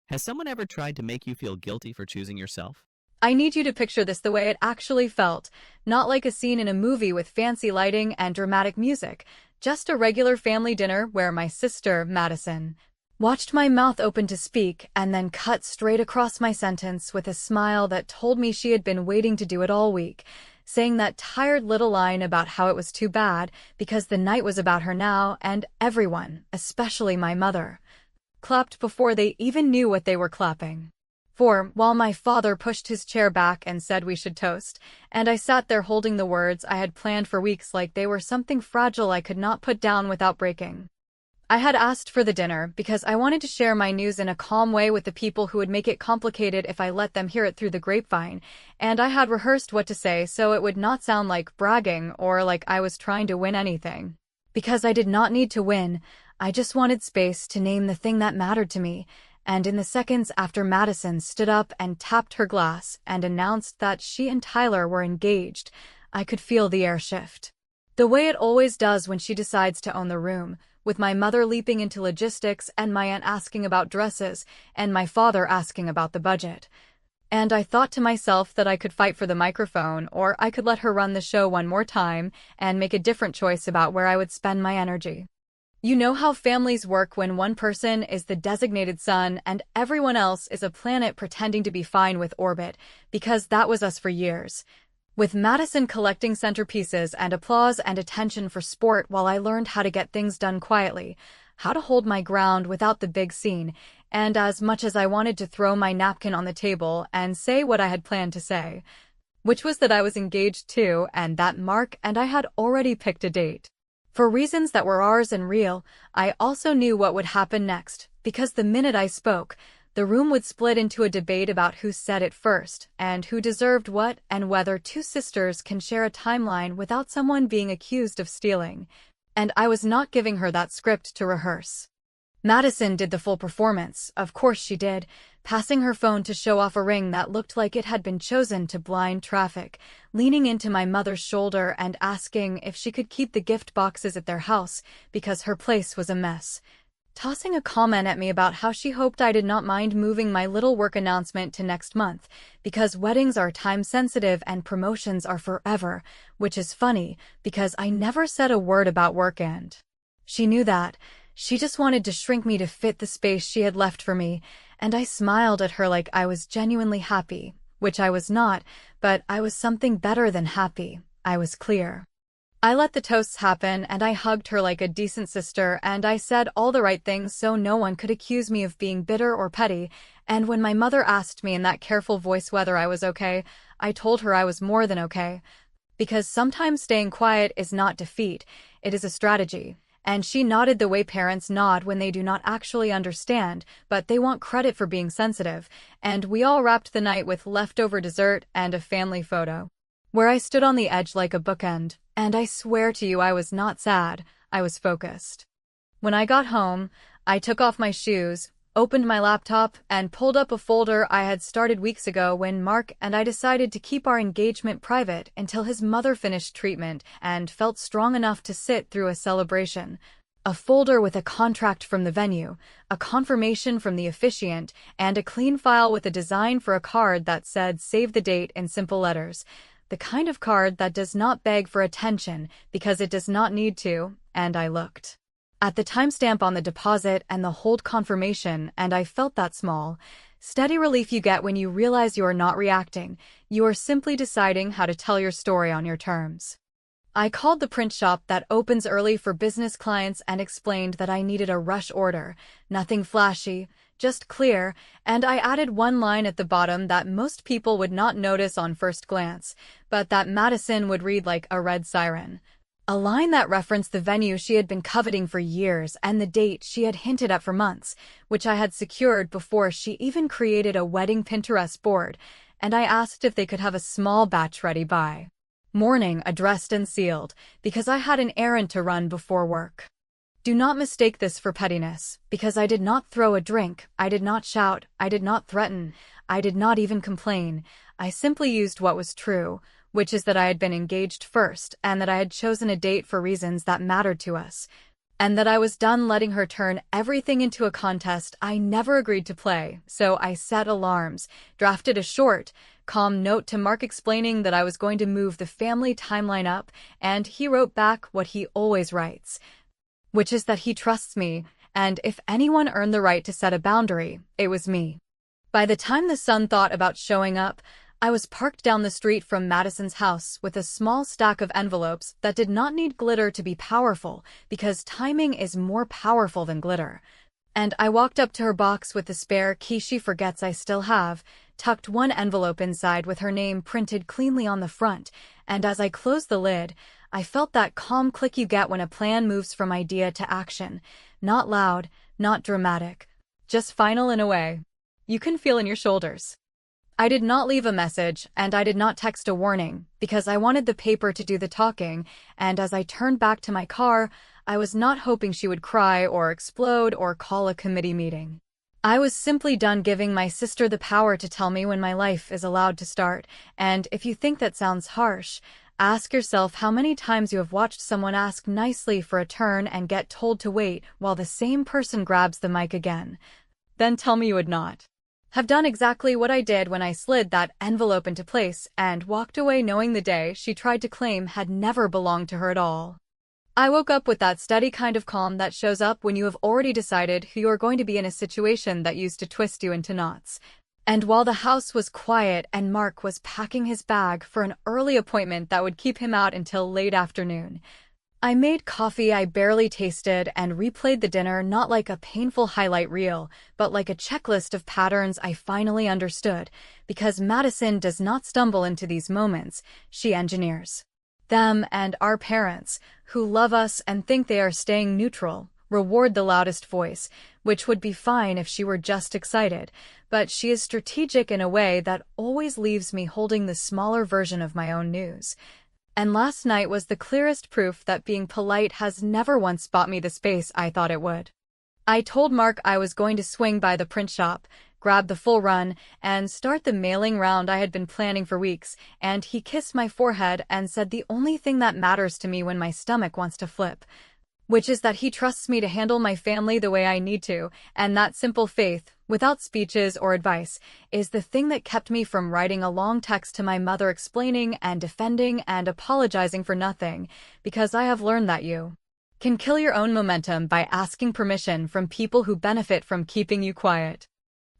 Has someone ever tried to make you feel guilty for choosing yourself? I need you to picture this the way it actually felt, not like a scene in a movie with fancy lighting and dramatic music, just a regular family dinner where my sister, Madison, watched my mouth open to speak and then cut straight across my sentence with a smile that told me she had been waiting to do it all week, saying that tired little line about how it was too bad because the night was about her now, and everyone, especially my mother, clapped before they even knew what they were clapping for, while my father pushed his chair back and said we should toast, and I sat there holding the words I had planned for weeks like they were something fragile I could not put down without breaking. I had asked for the dinner because I wanted to share my news in a calm way with the people who would make it complicated if I let them hear it through the grapevine, and I had rehearsed what to say so it would not sound like bragging or like I was trying to win anything. Because I did not need to win, I just wanted space to name the thing that mattered to me, and in the seconds after Madison stood up and tapped her glass and announced that she and Tyler were engaged, I could feel the air shift. The way it always does when she decides to own the room, with my mother leaping into logistics and my aunt asking about dresses and my father asking about the budget. And I thought to myself that I could fight for the microphone, or I could let her run the show one more time and make a different choice about where I would spend my energy. You know how families work when one person is the designated son and everyone else is a planet pretending to be fine with orbit, because that was us for years. With Madison collecting centerpieces and applause and attention for sport while I learned how to get things done quietly, how to hold my ground without the big scene, and as much as I wanted to throw my napkin on the table and say what I had planned to say, which was that I was engaged too and that Mark and I had already picked a date. For reasons that were ours and real, I also knew what would happen next, because the minute I spoke, the room would split into a debate about who said it first, and who deserved what, and whether two sisters can share a timeline without someone being accused of stealing. And I was not giving her that script to rehearse. Madison did the full performance, of course she did, passing her phone to show off a ring that looked like it had been chosen to blind traffic, leaning into my mother's shoulder and asking if she could keep the gift boxes at their house because her place was a mess, tossing a comment at me about how she hoped I did not mind moving my little work announcement to next month because weddings are time-sensitive and promotions are forever, which is funny because I never said a word about work, and she knew that. She just wanted to shrink me to fit the space she had left for me, and I smiled at her like I was genuinely happy, which I was not, but I was something better than happy, I was clear. I let the toasts happen and I hugged her like a decent sister and I said all the right things so no one could accuse me of being bitter or petty, and when my mother asked me in that careful voice whether I was okay, I told her I was more than okay. Because sometimes staying quiet is not defeat, it is a strategy. And she nodded the way parents nod when they do not actually understand, but they want credit for being sensitive, and we all wrapped the night with leftover dessert and a family photo, where I stood on the edge like a bookend, and I swear to you I was not sad, I was focused. When I got home, I took off my shoes, opened my laptop, and pulled up a folder I had started weeks ago when Mark and I decided to keep our engagement private until his mother finished treatment and felt strong enough to sit through a celebration. A folder with a contract from the venue, a confirmation from the officiant, and a clean file with a design for a card that said "Save the date" in simple letters. The kind of card that does not beg for attention because it does not need to, and I looked at the timestamp on the deposit and the hold confirmation, and I felt that small, steady relief you get when you realize you are not reacting, you are simply deciding how to tell your story on your terms. I called the print shop that opens early for business clients and explained that I needed a rush order, nothing flashy, just clear, and I added one line at the bottom that most people would not notice on first glance, but that Madison would read like a red siren. A line that referenced the venue she had been coveting for years and the date she had hinted at for months, which I had secured before she even created a wedding Pinterest board, and I asked if they could have a small batch ready by morning, addressed and sealed, because I had an errand to run before work. Do not mistake this for pettiness, because I did not throw a drink, I did not shout, I did not threaten, I did not even complain. I simply used what was true, which is that I had been engaged first and that I had chosen a date for reasons that mattered to us. and that I was done letting her turn everything into a contest I never agreed to play, so I set alarms, drafted a short, calm note to Mark explaining that I was going to move the family timeline up, and he wrote back what he always writes, which is that he trusts me, and if anyone earned the right to set a boundary, it was me. By the time the sun thought about showing up, I was parked down the street from Madison's house with a small stack of envelopes that did not need glitter to be powerful, because timing is more powerful than glitter. And I walked up to her box with the spare key she forgets I still have, tucked one envelope inside with her name printed cleanly on the front, and as I closed the lid, I felt that calm click you get when a plan moves from idea to action. Not loud, not dramatic, just final in a way you can feel in your shoulders. I did not leave a message, and I did not text a warning, because I wanted the paper to do the talking, and as I turned back to my car, I was not hoping she would cry or explode or call a committee meeting. I was simply done giving my sister the power to tell me when my life is allowed to start, and if you think that sounds harsh, ask yourself how many times you have watched someone ask nicely for a turn and get told to wait while the same person grabs the mic again. Then tell me you would not have done exactly what I did when I slid that envelope into place and walked away knowing the day she tried to claim had never belonged to her at all. I woke up with that steady kind of calm that shows up when you have already decided who you are going to be in a situation that used to twist you into knots. And while the house was quiet and Mark was packing his bag for an early appointment that would keep him out until late afternoon, I made coffee I barely tasted and replayed the dinner not like a painful highlight reel, but like a checklist of patterns I finally understood, because Madison does not stumble into these moments, she engineers them, and our parents, who love us and think they are staying neutral, reward the loudest voice, which would be fine if she were just excited, but she is strategic in a way that always leaves me holding the smaller version of my own news. And last night was the clearest proof that being polite has never once bought me the space I thought it would. I told Mark I was going to swing by the print shop, grab the full run, and start the mailing round I had been planning for weeks, and he kissed my forehead and said the only thing that matters to me when my stomach wants to flip, which is that he trusts me to handle my family the way I need to, and that simple faith, without speeches or advice, is the thing that kept me from writing a long text to my mother explaining and defending and apologizing for nothing, because I have learned that you can kill your own momentum by asking permission from people who benefit from keeping you quiet.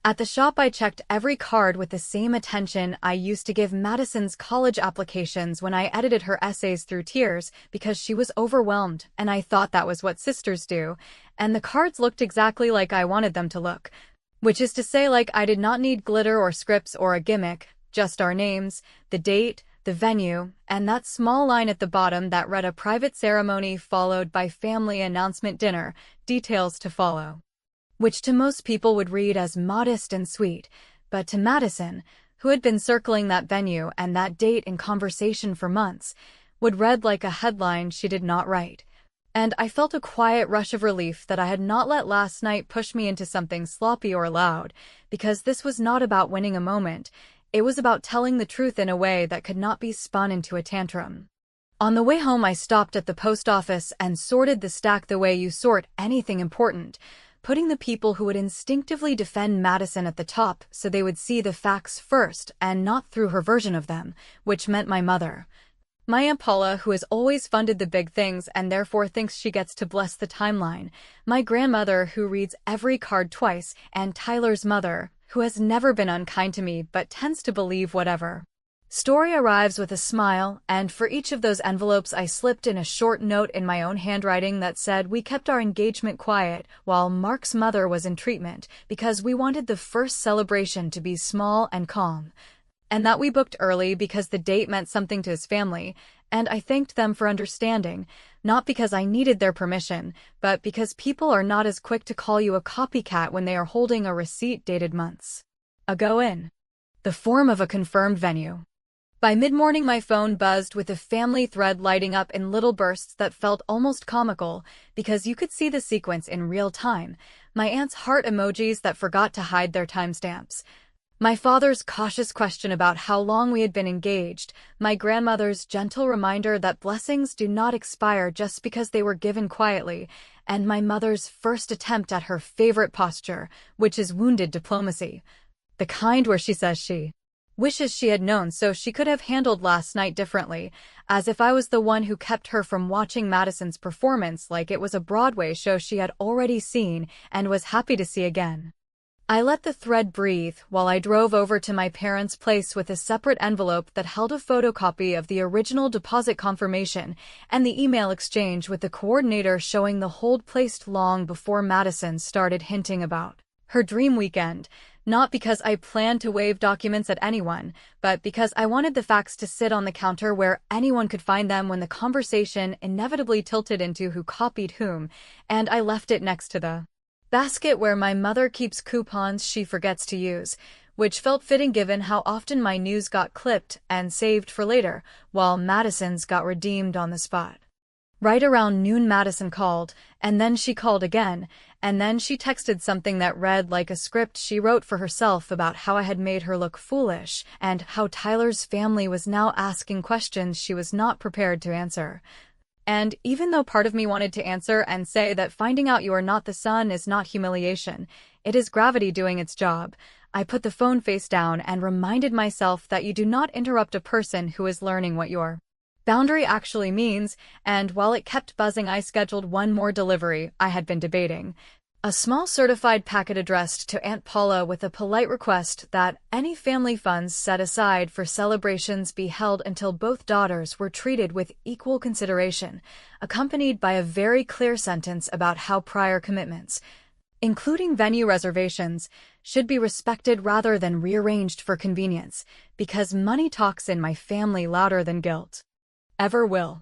At the shop I checked every card with the same attention I used to give Madison's college applications when I edited her essays through tears because she was overwhelmed and I thought that was what sisters do, and the cards looked exactly like I wanted them to look. Which is to say, like I did not need glitter or scripts or a gimmick, just our names, the date, the venue, and that small line at the bottom that read a private ceremony followed by family announcement dinner, details to follow. Which to most people would read as modest and sweet, but to Madison, who had been circling that venue and that date in conversation for months, would read like a headline she did not write. And I felt a quiet rush of relief that I had not let last night push me into something sloppy or loud, because this was not about winning a moment, it was about telling the truth in a way that could not be spun into a tantrum. On the way home I stopped at the post office and sorted the stack the way you sort anything important, putting the people who would instinctively defend Madison at the top so they would see the facts first and not through her version of them, which meant my mother. My Aunt Paula, who has always funded the big things and therefore thinks she gets to bless the timeline, my grandmother, who reads every card twice, and Tyler's mother, who has never been unkind to me but tends to believe whatever story arrives with a smile, and for each of those envelopes I slipped in a short note in my own handwriting that said we kept our engagement quiet while Mark's mother was in treatment because we wanted the first celebration to be small and calm, and that we booked early because the date meant something to his family, and I thanked them for understanding, not because I needed their permission, but because people are not as quick to call you a copycat when they are holding a receipt dated months ago in the form of a confirmed venue. By mid-morning my phone buzzed with a family thread lighting up in little bursts that felt almost comical, because you could see the sequence in real time, my aunt's heart emojis that forgot to hide their timestamps, my father's cautious question about how long we had been engaged, my grandmother's gentle reminder that blessings do not expire just because they were given quietly, and my mother's first attempt at her favorite posture, which is wounded diplomacy. The kind where she says she wishes she had known so she could have handled last night differently, as if I was the one who kept her from watching Madison's performance like it was a Broadway show she had already seen and was happy to see again. I let the thread breathe while I drove over to my parents' place with a separate envelope that held a photocopy of the original deposit confirmation and the email exchange with the coordinator showing the hold placed long before Madison started hinting about her dream weekend. Not because I planned to waive documents at anyone, but because I wanted the facts to sit on the counter where anyone could find them when the conversation inevitably tilted into who copied whom, and I left it next to the basket where my mother keeps coupons she forgets to use, which felt fitting given how often my news got clipped and saved for later, while Madison's got redeemed on the spot. Right around noon Madison called, and then she called again, and then she texted something that read like a script she wrote for herself about how I had made her look foolish, and how Tyler's family was now asking questions she was not prepared to answer. And even though part of me wanted to answer and say that finding out you are not the son is not humiliation, it is gravity doing its job, I put the phone face down and reminded myself that you do not interrupt a person who is learning what your boundary actually means, and while it kept buzzing I scheduled one more delivery I had been debating. A small certified packet addressed to Aunt Paula with a polite request that any family funds set aside for celebrations be held until both daughters were treated with equal consideration, accompanied by a very clear sentence about how prior commitments, including venue reservations, should be respected rather than rearranged for convenience, because money talks in my family louder than guilt ever will.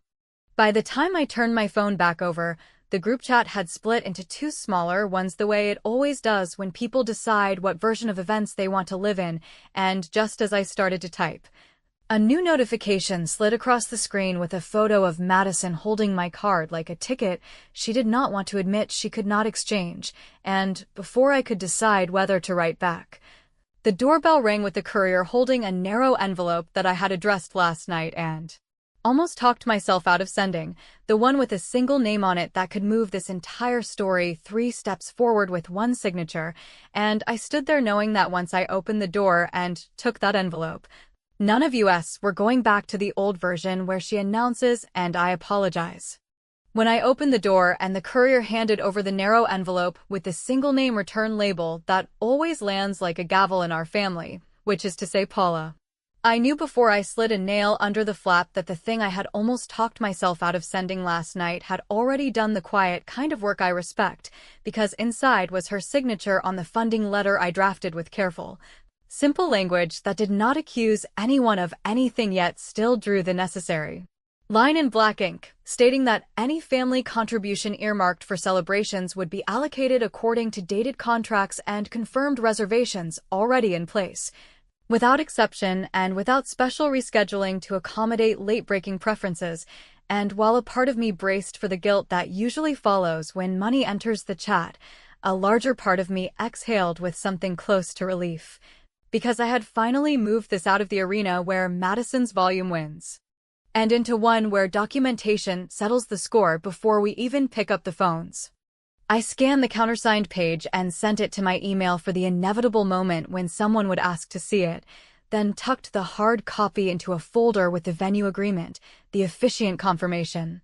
By the time I turned my phone back over, the group chat had split into two smaller ones the way it always does when people decide what version of events they want to live in, and just as I started to type, a new notification slid across the screen with a photo of Madison holding my card like a ticket she did not want to admit she could not exchange, and before I could decide whether to write back, the doorbell rang with the courier holding a narrow envelope that I had addressed last night and almost talked myself out of sending, the one with a single name on it that could move this entire story 3 steps forward with one signature, and I stood there knowing that once I opened the door and took that envelope, none of us were going back to the old version where she announces, "And I apologize." When I opened the door and the courier handed over the narrow envelope with the single name return label that always lands like a gavel in our family, which is to say Paula, I knew before I slid a nail under the flap that the thing I had almost talked myself out of sending last night had already done the quiet kind of work I respect, because inside was her signature on the funding letter I drafted with careful, simple language that did not accuse anyone of anything yet still drew the necessary line in black ink, stating that any family contribution earmarked for celebrations would be allocated according to dated contracts and confirmed reservations already in place, without exception and without special rescheduling to accommodate late-breaking preferences. And while a part of me braced for the guilt that usually follows when money enters the chat, a larger part of me exhaled with something close to relief, because I had finally moved this out of the arena where Madison's volume wins, and into one where documentation settles the score before we even pick up the phones. I scanned the countersigned page and sent it to my email for the inevitable moment when someone would ask to see it, then tucked the hard copy into a folder with the venue agreement, the officiant confirmation,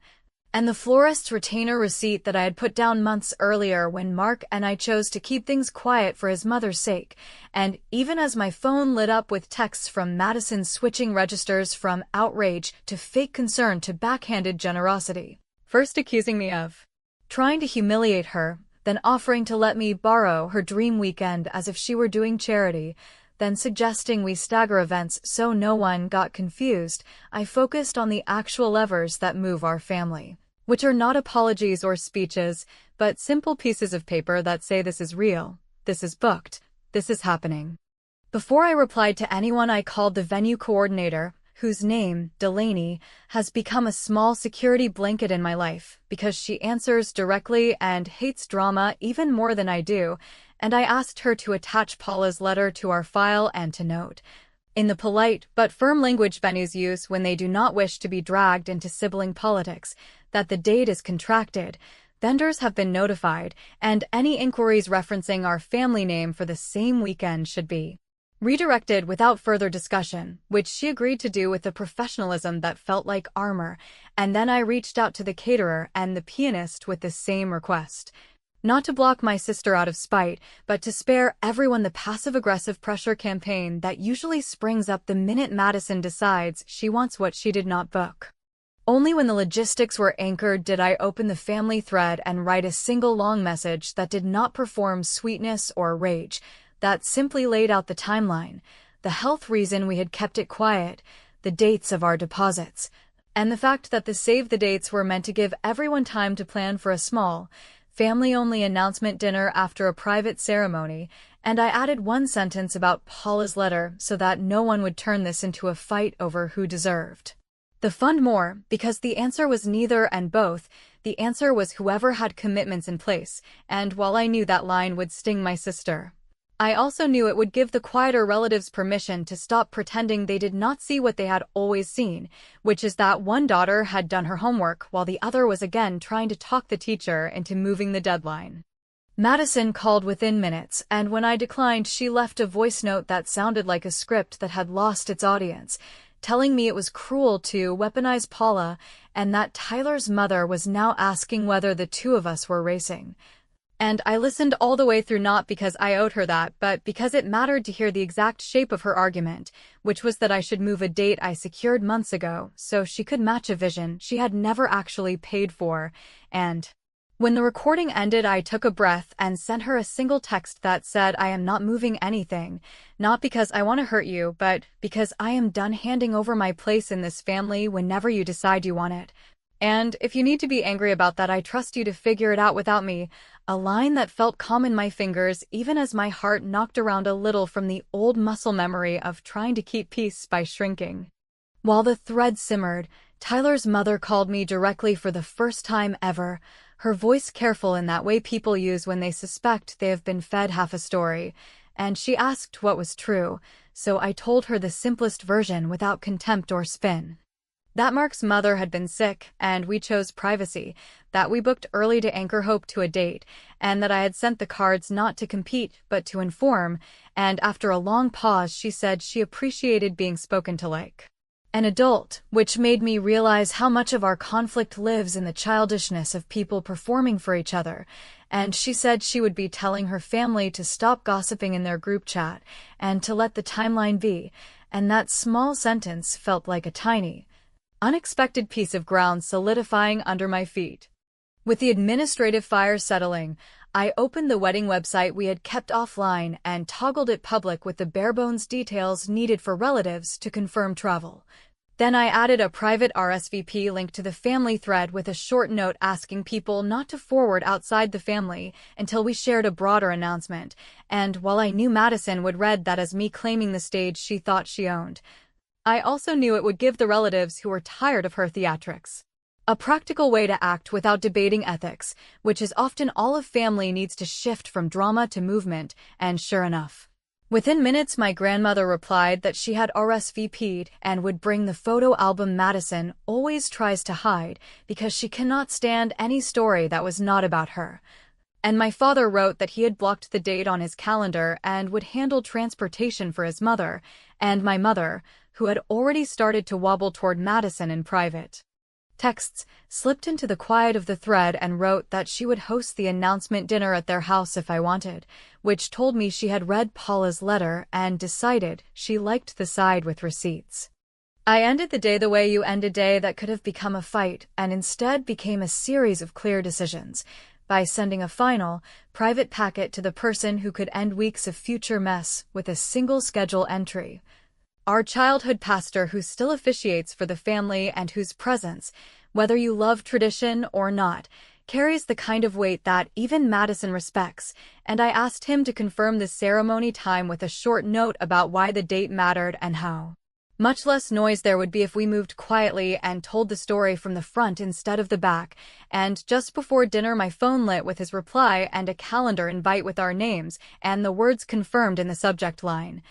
and the florist's retainer receipt that I had put down months earlier when Mark and I chose to keep things quiet for his mother's sake. And even as my phone lit up with texts from Madison switching registers from outrage to fake concern to backhanded generosity, first accusing me of trying to humiliate her, then offering to let me borrow her dream weekend as if she were doing charity, then suggesting we stagger events so no one got confused, I focused on the actual levers that move our family, which are not apologies or speeches, but simple pieces of paper that say this is real, this is booked, this is happening. Before I replied to anyone, I called the venue coordinator, whose name, Delaney, has become a small security blanket in my life because she answers directly and hates drama even more than I do, and I asked her to attach Paula's letter to our file and to note, in the polite but firm language venues use when they do not wish to be dragged into sibling politics, that the date is contracted, Vendors have been notified, and any inquiries referencing our family name for the same weekend should be redirected without further discussion, which she agreed to do with a professionalism that felt like armor, and then I reached out to the caterer and the pianist with the same request. Not to block my sister out of spite, but to spare everyone the passive-aggressive pressure campaign that usually springs up the minute Madison decides she wants what she did not book. Only when the logistics were anchored did I open the family thread and write a single long message that did not perform sweetness or rage, that simply laid out the timeline, the health reason we had kept it quiet, the dates of our deposits, and the fact that the save-the-dates were meant to give everyone time to plan for a small, family-only announcement dinner after a private ceremony, and I added one sentence about Paula's letter so that no one would turn this into a fight over who deserved the fund more, because the answer was neither and both. The answer was whoever had commitments in place, and while I knew that line would sting my sister, I also knew it would give the quieter relatives permission to stop pretending they did not see what they had always seen, which is that one daughter had done her homework while the other was again trying to talk the teacher into moving the deadline. Madison called within minutes, and when I declined, she left a voice note that sounded like a script that had lost its audience, telling me it was cruel to weaponize Paula and that Tyler's mother was now asking whether the two of us were racing. And I listened all the way through, not because I owed her that, but because it mattered to hear the exact shape of her argument, which was that I should move a date I secured months ago so she could match a vision she had never actually paid for. And when the recording ended, I took a breath and sent her a single text that said, "I am not moving anything, not because I want to hurt you, but because I am done handing over my place in this family whenever you decide you want it. And if you need to be angry about that, I trust you to figure it out without me." A line that felt calm in my fingers, even as my heart knocked around a little from the old muscle memory of trying to keep peace by shrinking. While the thread simmered, Tyler's mother called me directly for the first time ever, her voice careful in that way people use when they suspect they have been fed half a story, and she asked what was true, so I told her the simplest version without contempt or spin. That Mark's mother had been sick, and we chose privacy, that we booked early to anchor hope to a date, and that I had sent the cards not to compete but to inform, and after a long pause she said she appreciated being spoken to like an adult, which made me realize how much of our conflict lives in the childishness of people performing for each other, and she said she would be telling her family to stop gossiping in their group chat, and to let the timeline be, and that small sentence felt like a tiny, unexpected piece of ground solidifying under my feet. With the administrative fire settling, I opened the wedding website we had kept offline and toggled it public with the bare-bones details needed for relatives to confirm travel. Then I added a private RSVP link to the family thread with a short note asking people not to forward outside the family until we shared a broader announcement, and while I knew Madison would read that as me claiming the stage she thought she owned, I also knew it would give the relatives who were tired of her theatrics a practical way to act without debating ethics, which is often all a family needs to shift from drama to movement, and sure enough, within minutes my grandmother replied that she had RSVP'd and would bring the photo album Madison always tries to hide because she cannot stand any story that was not about her. And my father wrote that he had blocked the date on his calendar and would handle transportation for his mother, and my mother, who had already started to wobble toward Madison in private texts, slipped into the quiet of the thread and wrote that she would host the announcement dinner at their house if I wanted, which told me she had read Paula's letter and decided she liked the side with receipts. I ended the day the way you end a day that could have become a fight and instead became a series of clear decisions, by sending a final, private packet to the person who could end weeks of future mess with a single schedule entry. Our childhood pastor who still officiates for the family and whose presence, whether you love tradition or not, carries the kind of weight that even Madison respects, and I asked him to confirm the ceremony time with a short note about why the date mattered and how much less noise there would be if we moved quietly and told the story from the front instead of the back, and just before dinner my phone lit with his reply and a calendar invite with our names and the words confirmed in the subject line,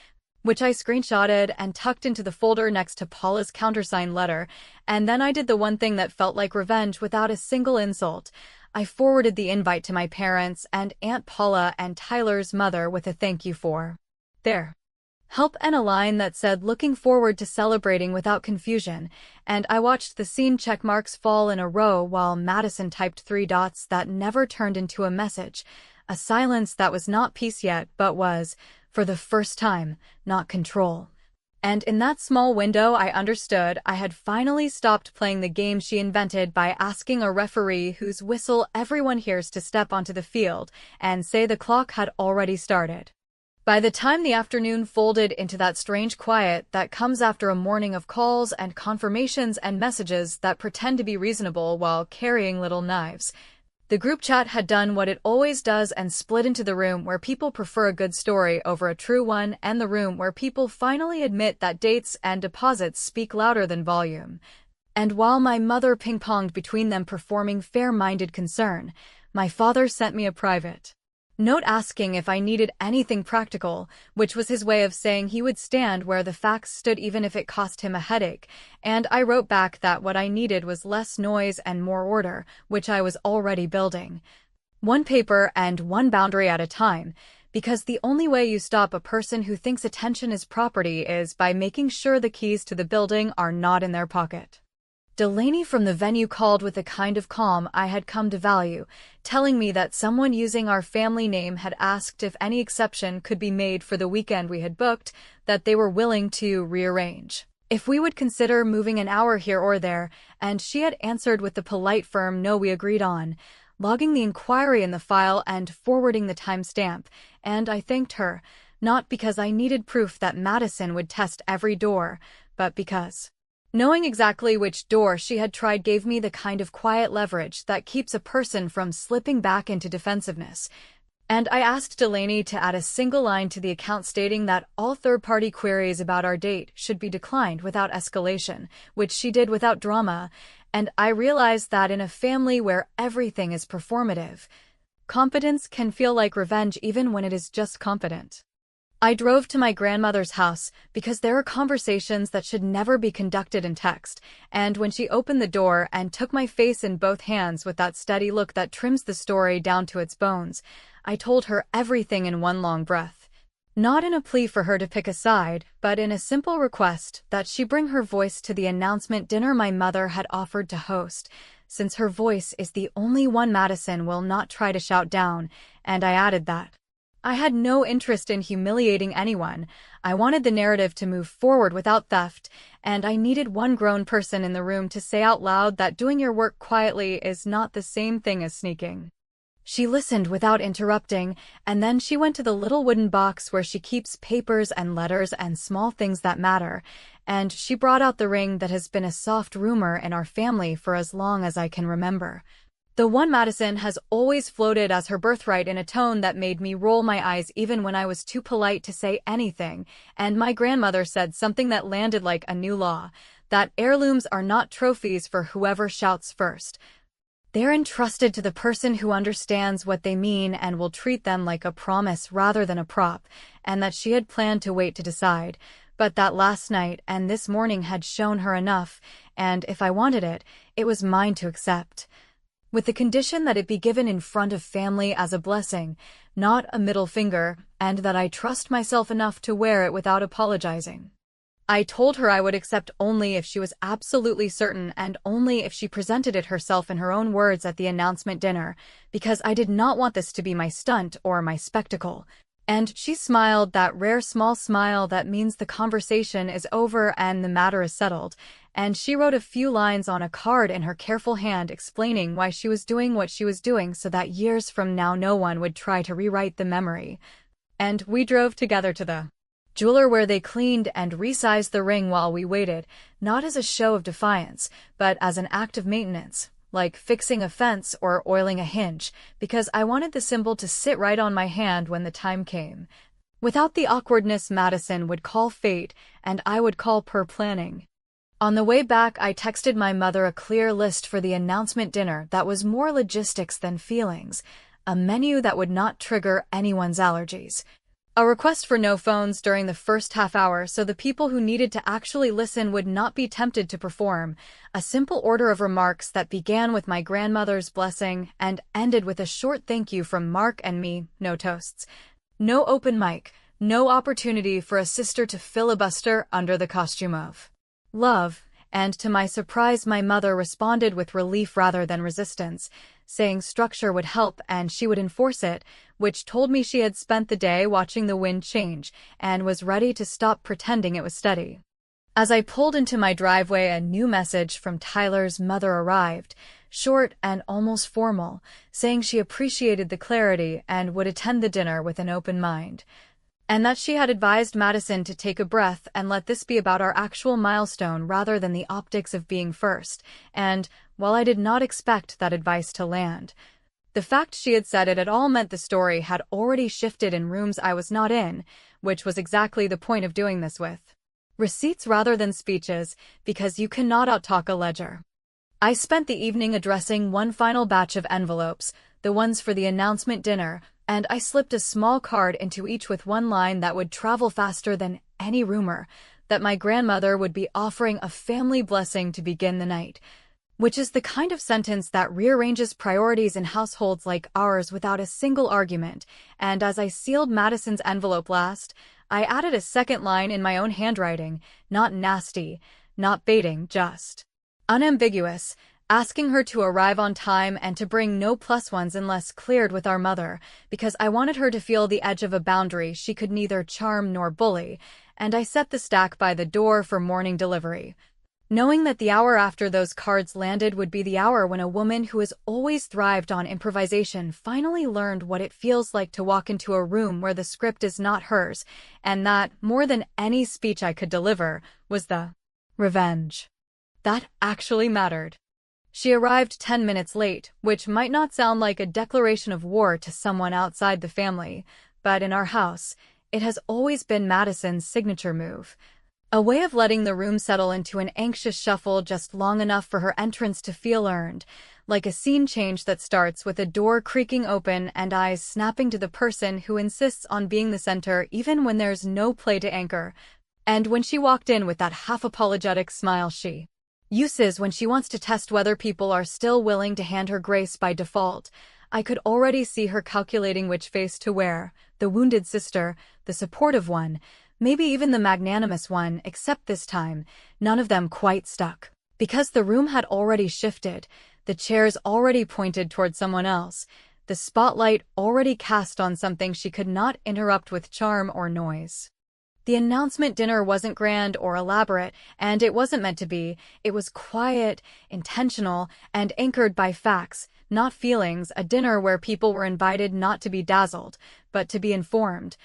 which I screenshotted and tucked into the folder next to Paula's countersigned letter, and then I did the one thing that felt like revenge without a single insult. I forwarded the invite to my parents and Aunt Paula and Tyler's mother with a thank you for their help and a line that said looking forward to celebrating without confusion, and I watched the scene check marks fall in a row while Madison typed 3 dots that never turned into a message, a silence that was not peace yet but was, for the first time, not control. And in that small window I understood I had finally stopped playing the game she invented by asking a referee whose whistle everyone hears to step onto the field and say the clock had already started. By the time the afternoon folded into that strange quiet that comes after a morning of calls and confirmations and messages that pretend to be reasonable while carrying little knives, the group chat had done what it always does and split into the room where people prefer a good story over a true one and the room where people finally admit that dates and deposits speak louder than volume. And while my mother ping-ponged between them performing fair-minded concern, my father sent me a private note asking if I needed anything practical, which was his way of saying he would stand where the facts stood even if it cost him a headache, and I wrote back that what I needed was less noise and more order, which I was already building. One paper and one boundary at a time, because the only way you stop a person who thinks attention is property is by making sure the keys to the building are not in their pocket. Delaney from the venue called with the kind of calm I had come to value, telling me that someone using our family name had asked if any exception could be made for the weekend we had booked, that they were willing to rearrange if we would consider moving an hour here or there, and she had answered with the polite firm no we agreed on, logging the inquiry in the file and forwarding the timestamp, and I thanked her, not because I needed proof that Madison would test every door, but because knowing exactly which door she had tried gave me the kind of quiet leverage that keeps a person from slipping back into defensiveness. And I asked Delaney to add a single line to the account stating that all third-party queries about our date should be declined without escalation, which she did without drama, and I realized that in a family where everything is performative, competence can feel like revenge even when it is just competent. I drove to my grandmother's house because there are conversations that should never be conducted in text, and when she opened the door and took my face in both hands with that steady look that trims the story down to its bones, I told her everything in one long breath. Not in a plea for her to pick a side, but in a simple request that she bring her voice to the announcement dinner my mother had offered to host, since her voice is the only one Madison will not try to shout down, and I added that I had no interest in humiliating anyone. I wanted the narrative to move forward without theft, and I needed one grown person in the room to say out loud that doing your work quietly is not the same thing as sneaking. She listened without interrupting, and then she went to the little wooden box where she keeps papers and letters and small things that matter, and she brought out the ring that has been a soft rumor in our family for as long as I can remember. The one Madison has always floated as her birthright in a tone that made me roll my eyes even when I was too polite to say anything, and my grandmother said something that landed like a new law, that heirlooms are not trophies for whoever shouts first. They're entrusted to the person who understands what they mean and will treat them like a promise rather than a prop, and that she had planned to wait to decide, but that last night and this morning had shown her enough, and if I wanted it, it was mine to accept, with the condition that it be given in front of family as a blessing, not a middle finger, and that I trust myself enough to wear it without apologizing. I told her I would accept only if she was absolutely certain and only if she presented it herself in her own words at the announcement dinner, because I did not want this to be my stunt or my spectacle. And she smiled that rare small smile that means the conversation is over and the matter is settled, and she wrote a few lines on a card in her careful hand explaining why she was doing what she was doing so that years from now no one would try to rewrite the memory. And we drove together to the jeweler where they cleaned and resized the ring while we waited, not as a show of defiance, but as an act of maintenance, like fixing a fence or oiling a hinge, because I wanted the symbol to sit right on my hand when the time came, without the awkwardness Madison would call fate and I would call poor planning. On the way back, I texted my mother a clear list for the announcement dinner that was more logistics than feelings, a menu that would not trigger anyone's allergies. A request for no phones during the first half hour so the people who needed to actually listen would not be tempted to perform. A simple order of remarks that began with my grandmother's blessing and ended with a short thank you from Mark and me, no toasts. No open mic, no opportunity for a sister to filibuster under the costume of love, and to my surprise my mother responded with relief rather than resistance, saying structure would help and she would enforce it, which told me she had spent the day watching the wind change and was ready to stop pretending it was steady. As I pulled into my driveway, a new message from Tyler's mother arrived, short and almost formal, saying she appreciated the clarity and would attend the dinner with an open mind, and that she had advised Madison to take a breath and let this be about our actual milestone rather than the optics of being first, and, while I did not expect that advice to land, the fact she had said it at all meant the story had already shifted in rooms I was not in, which was exactly the point of doing this with receipts rather than speeches, because you cannot outtalk a ledger. I spent the evening addressing one final batch of envelopes, the ones for the announcement dinner, and I slipped a small card into each with one line that would travel faster than any rumor, that my grandmother would be offering a family blessing to begin the night, which is the kind of sentence that rearranges priorities in households like ours without a single argument, and as I sealed Madison's envelope last, I added a second line in my own handwriting, not nasty, not baiting, just unambiguous, asking her to arrive on time and to bring no plus ones unless cleared with our mother, because I wanted her to feel the edge of a boundary she could neither charm nor bully, and I set the stack by the door for morning delivery, knowing that the hour after those cards landed would be the hour when a woman who has always thrived on improvisation finally learned what it feels like to walk into a room where the script is not hers, and that, more than any speech I could deliver, was the revenge that actually mattered. She arrived 10 minutes late, which might not sound like a declaration of war to someone outside the family, but in our house, it has always been Madison's signature move. A way of letting the room settle into an anxious shuffle just long enough for her entrance to feel earned, like a scene change that starts with a door creaking open and eyes snapping to the person who insists on being the center even when there's no play to anchor. And when she walked in with that half-apologetic smile she uses when she wants to test whether people are still willing to hand her grace by default, I could already see her calculating which face to wear, the wounded sister, the supportive one, maybe even the magnanimous one, except this time, none of them quite stuck. Because the room had already shifted, the chairs already pointed toward someone else, the spotlight already cast on something she could not interrupt with charm or noise. The announcement dinner wasn't grand or elaborate, and it wasn't meant to be. It was quiet, intentional, and anchored by facts, not feelings, a dinner where people were invited not to be dazzled, but to be informed,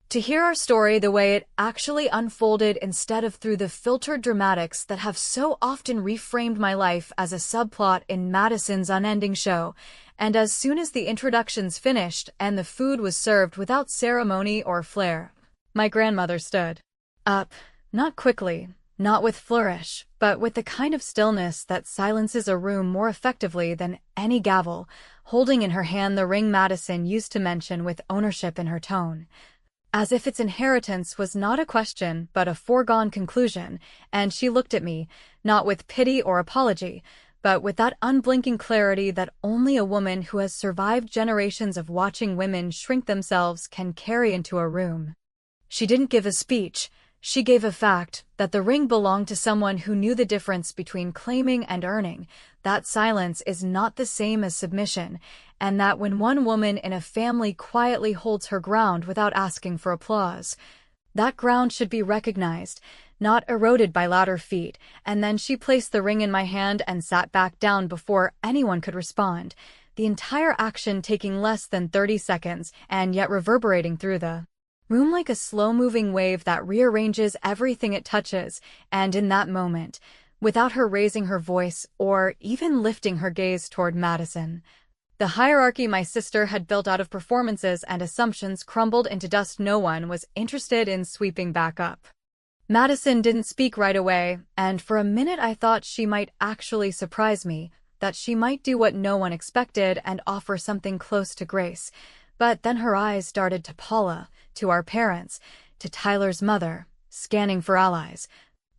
to hear our story the way it actually unfolded instead of through the filtered dramatics that have so often reframed my life as a subplot in Madison's unending show. And as soon as the introductions finished and the food was served without ceremony or flair, my grandmother stood up, not quickly, not with flourish, but with the kind of stillness that silences a room more effectively than any gavel, holding in her hand the ring Madison used to mention with ownership in her tone, as if its inheritance was not a question but a foregone conclusion, and she looked at me, not with pity or apology, but with that unblinking clarity that only a woman who has survived generations of watching women shrink themselves can carry into a room. She didn't give a speech, she gave a fact, that the ring belonged to someone who knew the difference between claiming and earning, that silence is not the same as submission, and that when one woman in a family quietly holds her ground without asking for applause, that ground should be recognized, not eroded by louder feet. And then she placed the ring in my hand and sat back down before anyone could respond, the entire action taking less than 30 seconds and yet reverberating through the room like a slow-moving wave that rearranges everything it touches. And in that moment, without her raising her voice or even lifting her gaze toward Madison, the hierarchy my sister had built out of performances and assumptions crumbled into dust no one was interested in sweeping back up. Madison didn't speak right away, and for a minute I thought she might actually surprise me, that she might do what no one expected and offer something close to grace. But then her eyes darted to Paula, to our parents, to Tyler's mother, scanning for allies.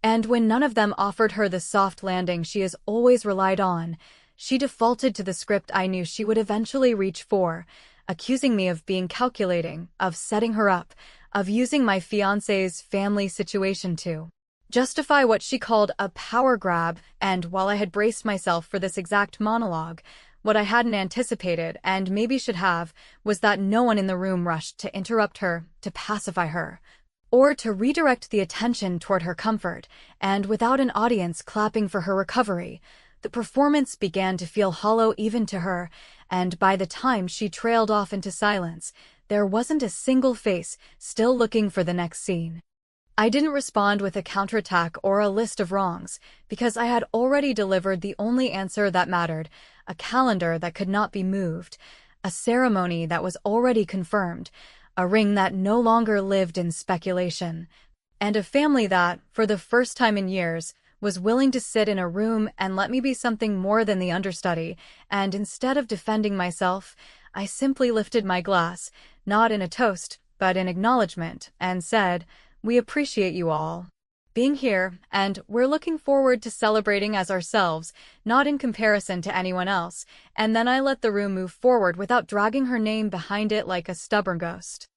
And when none of them offered her the soft landing she has always relied on, she defaulted to the script I knew she would eventually reach for, accusing me of being calculating, of setting her up, of using my fiancé's family situation to justify what she called a power grab. And while I had braced myself for this exact monologue, what I hadn't anticipated, and maybe should have, was that no one in the room rushed to interrupt her, to pacify her, or to redirect the attention toward her comfort. And without an audience clapping for her recovery, the performance began to feel hollow even to her, and by the time she trailed off into silence, there wasn't a single face still looking for the next scene. I didn't respond with a counterattack or a list of wrongs, because I had already delivered the only answer that mattered: a calendar that could not be moved, a ceremony that was already confirmed, a ring that no longer lived in speculation, and a family that, for the first time in years, was willing to sit in a room and let me be something more than the understudy. And instead of defending myself, I simply lifted my glass, not in a toast, but in acknowledgement, and said, "We appreciate you all being here, and we're looking forward to celebrating as ourselves, not in comparison to anyone else." And then I let the room move forward without dragging her name behind it like a stubborn ghost.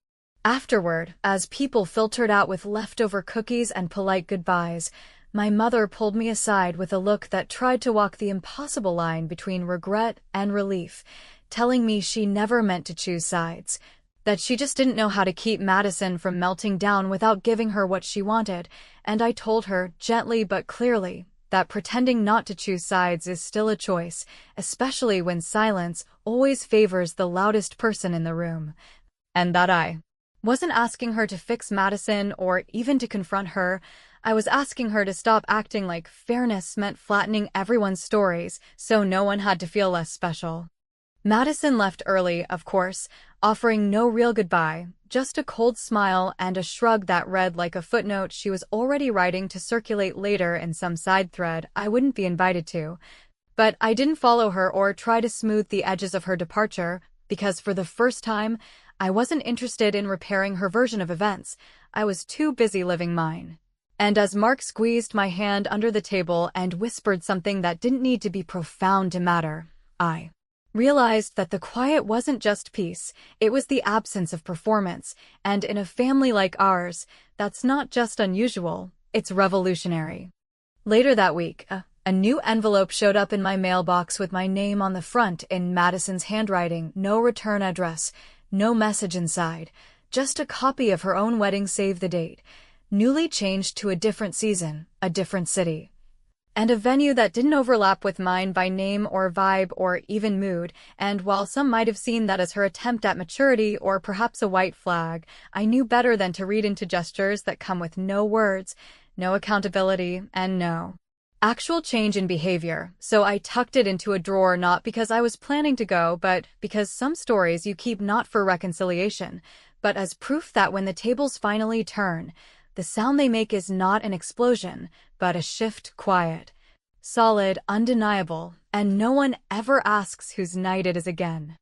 Afterward, as people filtered out with leftover cookies and polite goodbyes, my mother pulled me aside with a look that tried to walk the impossible line between regret and relief, telling me she never meant to choose sides, that she just didn't know how to keep Madison from melting down without giving her what she wanted. And I told her, gently but clearly, that pretending not to choose sides is still a choice, especially when silence always favors the loudest person in the room. And that I wasn't asking her to fix Madison or even to confront her. I was asking her to stop acting like fairness meant flattening everyone's stories so no one had to feel less special. Madison left early, of course, offering no real goodbye, just a cold smile and a shrug that read like a footnote she was already writing to circulate later in some side thread I wouldn't be invited to. But I didn't follow her or try to smooth the edges of her departure, because for the first time, I wasn't interested in repairing her version of events. I was too busy living mine. And as Mark squeezed my hand under the table and whispered something that didn't need to be profound to matter, I realized that the quiet wasn't just peace, it was the absence of performance, and in a family like ours, that's not just unusual, it's revolutionary. Later that week, a new envelope showed up in my mailbox with my name on the front in Madison's handwriting, no return address, no message inside, just a copy of her own wedding save the date, newly changed to a different season, a different city, and a venue that didn't overlap with mine by name or vibe or even mood. And while some might have seen that as her attempt at maturity or perhaps a white flag, I knew better than to read into gestures that come with no words, no accountability, and no actual change in behavior. So I tucked it into a drawer, not because I was planning to go, but because some stories you keep not for reconciliation, but as proof that when the tables finally turn, the sound they make is not an explosion, but a shift, quiet, solid, undeniable, and no one ever asks whose night it is again.